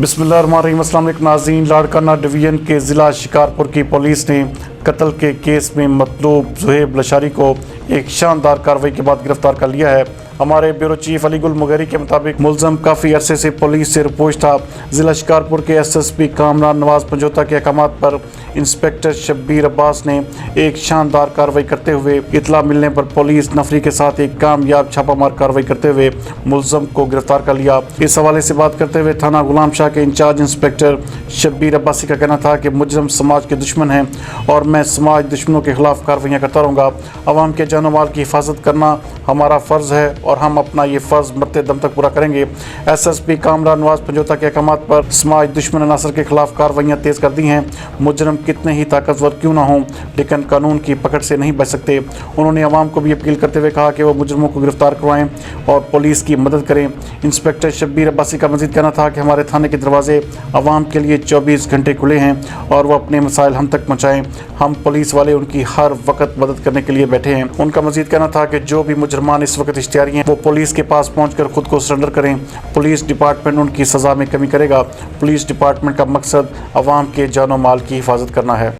بسم اللہ الرحمن الرحیم۔ السلام علیکم ناظرین، لاڑکانہ ڈویژن کے ضلع شکارپور کی پولیس نے قتل کے کیس میں مطلوب زہیب لشاری کو ایک شاندار کارروائی کے بعد گرفتار کر لیا ہے۔ ہمارے بیورو چیف علی گل مغیری کے مطابق ملزم کافی عرصے سے پولیس سے رپوش تھا۔ ضلع شکارپور کے ایس ایس پی کامران نواز پنجوتا کے احکامات پر انسپکٹر شبیر عباس نے ایک شاندار کارروائی کرتے ہوئے اطلاع ملنے پر پولیس نفری کے ساتھ ایک کامیاب چھاپہ مار کارروائی کرتے ہوئے ملزم کو گرفتار کر لیا۔ اس حوالے سے بات کرتے ہوئے تھانہ غلام شاہ کے انچارج انسپکٹر شبیر عباسی کا کہنا تھا کہ مجرم سماج کے دشمن ہیں اور میں سماج دشمنوں کے خلاف کارروائیاں کرتا رہوں گا۔ عوام کے جان و مال کی حفاظت کرنا ہمارا فرض ہے اور ہم اپنا یہ فرض مرتے دم تک پورا کریں گے۔ ایس ایس پی کامران نواز پنجوتا کے احکامات پر سماج دشمن عناصر کے خلاف کارروائیاں تیز کر دی ہیں۔ مجرم کتنے ہی طاقتور کیوں نہ ہوں لیکن قانون کی پکڑ سے نہیں بچ سکتے۔ انہوں نے عوام کو بھی اپیل کرتے ہوئے کہا کہ وہ مجرموں کو گرفتار کروائیں اور پولیس کی مدد کریں۔ انسپکٹر شبیر عباسی کا مزید کہنا تھا کہ ہمارے تھانے کے دروازے عوام کے لیے 24 گھنٹے کھلے ہیں اور وہ اپنے مسائل ہم تک پہنچائیں۔ ہم پولیس والے ان کی ہر وقت مدد کرنے کے لیے بیٹھے ہیں۔ ان کا مزید کہنا تھا کہ جو بھی مجرمان اس وقت اشتہاری ہیں وہ پولیس کے پاس پہنچ کر خود کو سرنڈر کریں۔ پولیس ڈپارٹمنٹ ان کی سزا میں کمی کرے گا۔ پولیس ڈپارٹمنٹ کا مقصد عوام کے جان و مال کی حفاظت کرنا ہے۔